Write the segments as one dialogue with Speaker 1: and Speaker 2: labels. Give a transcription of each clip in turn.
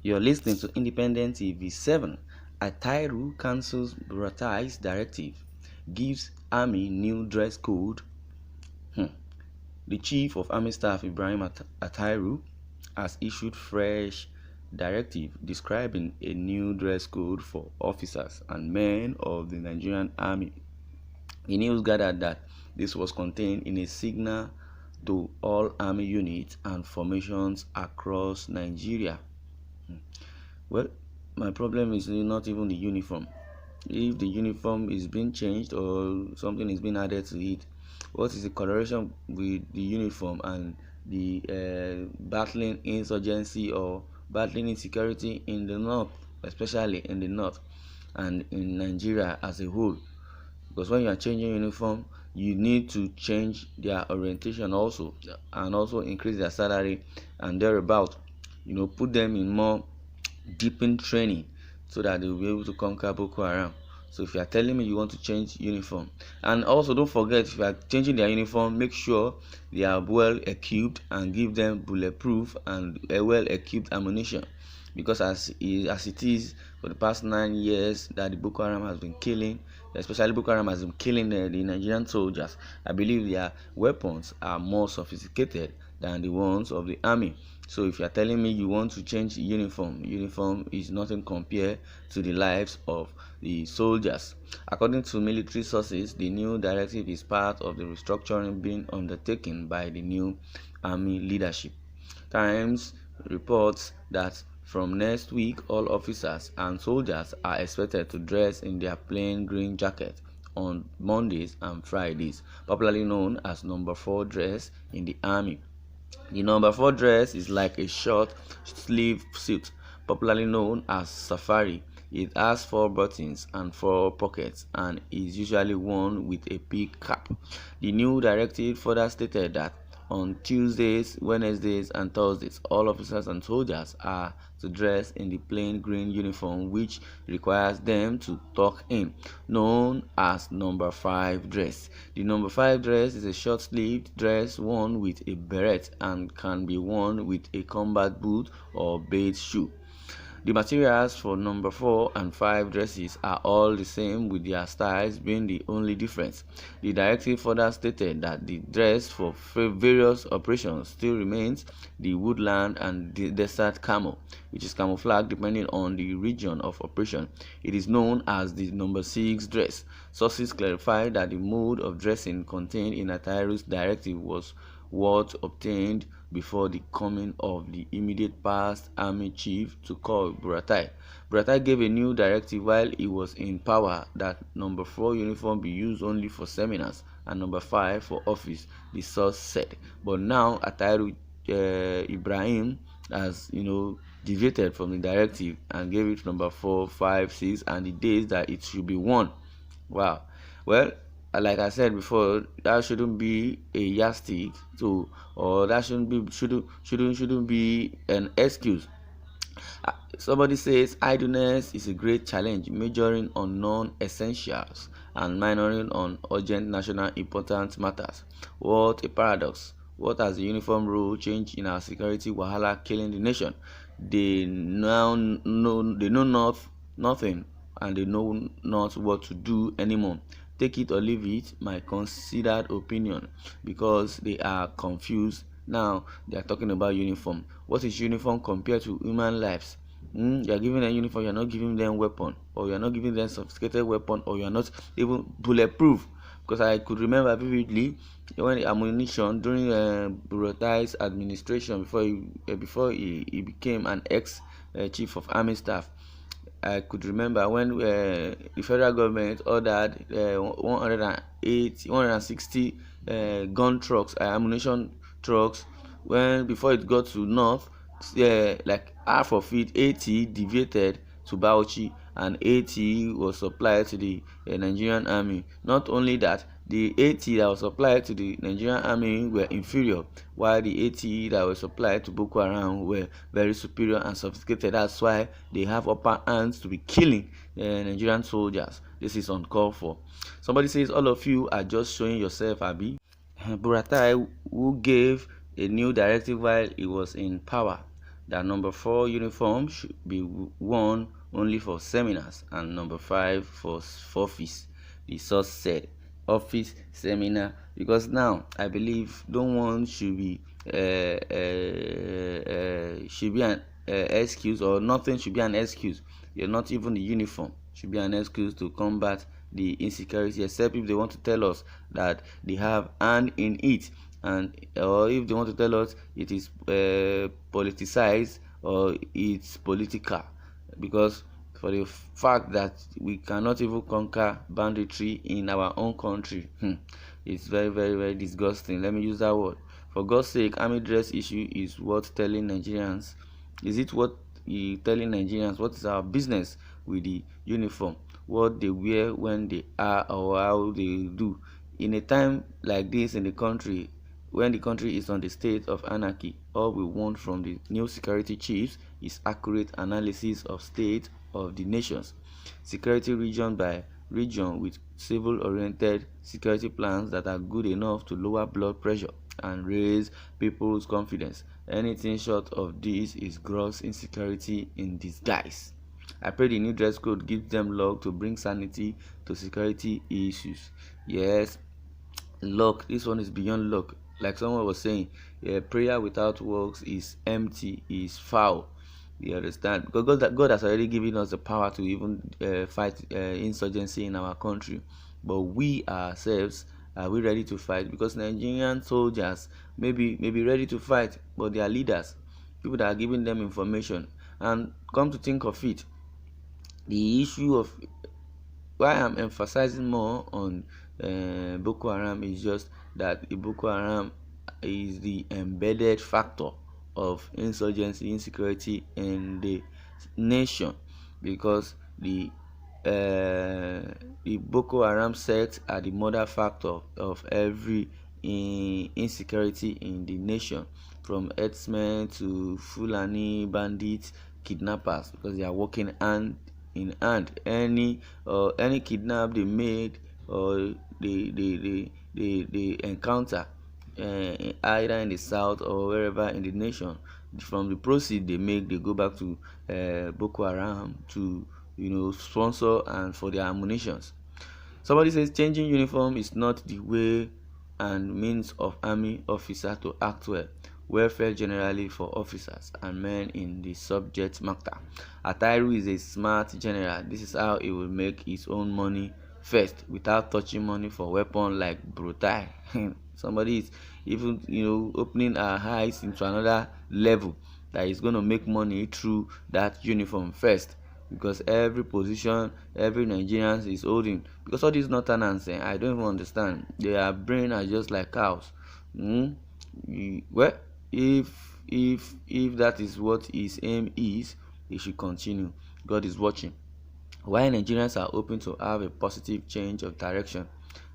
Speaker 1: You're listening to Independent TV 7. Attahiru cancels Burutai's directive, gives Army new dress code. The Chief of Army Staff Ibrahim Attahiru has issued fresh directive describing a new dress code for officers and men of the Nigerian Army. The news gathered that this was contained in a signal to all army units and formations across Nigeria. Well, my problem is not even the uniform. If the uniform is being changed or something is being added to it, what is the correlation with the uniform and the battling insurgency or battling insecurity in the north, especially in the north and in Nigeria as a whole? Because when you are changing uniform, you need to change their orientation also, and also increase their salary and thereabout. Put them in more deepened training so that they will be able to conquer Boko Haram. So if you are telling me you want to change uniform, and also don't forget, if you are changing their uniform, make sure they are well equipped and give them bulletproof and a well equipped ammunition, because as it is for the past 9 years that the Boko Haram has been killing, especially Boko Haram has been killing the Nigerian soldiers, I believe their weapons are more sophisticated than the ones of the army. So if you are telling me you want to change uniform is nothing compared to the lives of the soldiers. According to military sources, the new directive is part of the restructuring being undertaken by the new army leadership. Times reports that from next week, all officers and soldiers are expected to dress in their plain green jacket on Mondays and Fridays, popularly known as number 4 dress in the army. The number 4 dress is like a short sleeve suit, popularly known as safari. It has 4 buttons and 4 pockets and is usually worn with a peak cap. The new directive further stated that on Tuesdays, Wednesdays, and Thursdays, all officers and soldiers are to dress in the plain green uniform, which requires them to tuck in, known as number 5 dress. The number 5 dress is a short-sleeved dress worn with a beret and can be worn with a combat boot or bait shoe. The materials for number 4 and 5 dresses are all the same, with their styles being the only difference. The directive further stated that the dress for various operations still remains the woodland and the desert camo, which is camouflage depending on the region of operation. It is known as the number 6 dress. Sources clarified that the mode of dressing contained in Attahiru's directive was what obtained before the coming of the immediate past army chief to call Burutai. Burutai gave a new directive while he was in power that number 4 uniform be used only for seminars and number 5 for office, the source said. But now Attahiru Ibrahim has deviated from the directive and gave it number 4, 5, 6 and the days that it should be worn. Wow. Well, like I said before, that shouldn't be a yardstick or that shouldn't be an excuse. Somebody says idleness is a great challenge, majoring on non-essentials and minoring on urgent national important matters. What a paradox. What has the uniform rule changed in our security wahala killing the nation? They now know nothing, and they know not what to do anymore. Take it or leave it, my considered opinion, because they are confused. Now they are talking about uniform. What is uniform compared to human lives? You are giving them uniform, you are not giving them weapon, or you are not giving them sophisticated weapon, or you are not even bulletproof. Because I could remember vividly when the ammunition during Burutai's administration before he became an ex-chief of army staff. I could remember when the federal government ordered 160 gun trucks, ammunition trucks. When before it got to north, like half of it, 80 deviated to Bauchi and 80 was supplied to the Nigerian army. Not only that, the 80 that was supplied to the Nigerian army were inferior, while the 80 that were supplied to Boko Haram were very superior and sophisticated. That's why they have upper hands to be killing Nigerian soldiers. This is uncalled for. Somebody says all of you are just showing yourself, Abi. Burutai, who gave a new directive while he was in power, That number 4, uniform should be worn only for seminars, and number 5 for office. The source said office, seminar, because now I believe no one should be an excuse, or nothing should be an excuse. You're not even the uniform should be an excuse to combat the insecurity, except if they want to tell us that they have hand in it, and or if they want to tell us it is politicized or it's political, because for the fact that we cannot even conquer banditry in our own country, it's very, very, very disgusting. Let me use that word. For God's sake, army dress issue is worth telling Nigerians. Is it what telling Nigerians what is our business with the uniform, what they wear when they are, or how they do? In a time like this in the country, when the country is on the state of anarchy, all we want from the new security chiefs is accurate analysis of state of the nations, security region by region, with civil-oriented security plans that are good enough to lower blood pressure and raise people's confidence. Anything short of this is gross insecurity in disguise. I pray the new dress code gives them luck to bring sanity to security issues. Yes, luck. This one is beyond luck. Like someone was saying, prayer without works is empty, is foul. You understand? Because God has already given us the power to even fight insurgency in our country. But we ourselves, are we ready to fight? Because Nigerian soldiers may be ready to fight, but their leaders, people that are giving them information, and come to think of it, the issue of why I'm emphasizing more on Boko Haram is just that Boko Haram is the embedded factor of insurgency, insecurity in the nation, because the Boko Haram sect are the mother factor of every insecurity in the nation, from herdsmen to Fulani bandits, kidnappers, because they are working hand in hand. Any kidnap they made, or they encounter either in the south or wherever in the nation, from the proceeds they make, they go back to Boko Haram to sponsor and for their ammunitions. Somebody says changing uniform is not the way and means of army officer to act well. Welfare generally for officers and men in the subject matter. Attahiru is a smart general. This is how he will make his own money first, without touching money for weapon like Burutai. Somebody is even opening our eyes into another level, that is going to make money through that uniform first, because every position every Nigerian is holding, because all these northerners, I don't even understand. Their brain are just like cows. Well, if that is what his aim is, he should continue. God is watching. Why Nigerians are open to have a positive change of direction,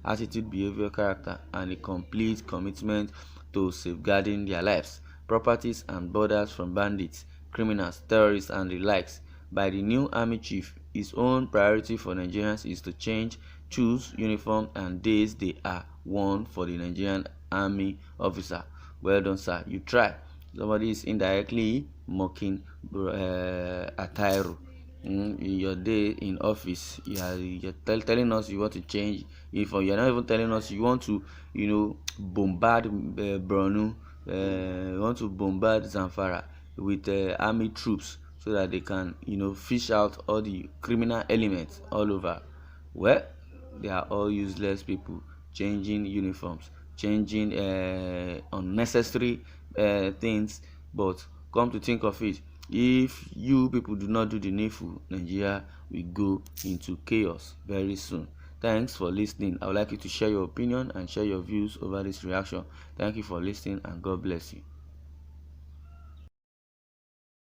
Speaker 1: attitude, behavior, character, and a complete commitment to safeguarding their lives, properties, and borders from bandits, criminals, terrorists, and the likes. By the new army chief, his own priority for Nigerians is to choose uniform and days they are worn for the Nigerian army officer. Well done, sir. You try. Somebody is indirectly mocking Attahiru. Your day in office, you're telling us you want to change. If you're not even telling us you want to bombard Borno, you want to bombard Zamfara with army troops, so that they can fish out all the criminal elements all over. Well, they are all useless people, changing uniforms, changing unnecessary things. But come to think of it, if you people do not do the needful, Nigeria will go into chaos very soon. Thanks for listening. I would like you to share your opinion and share your views over this reaction. Thank you for listening, and God bless you.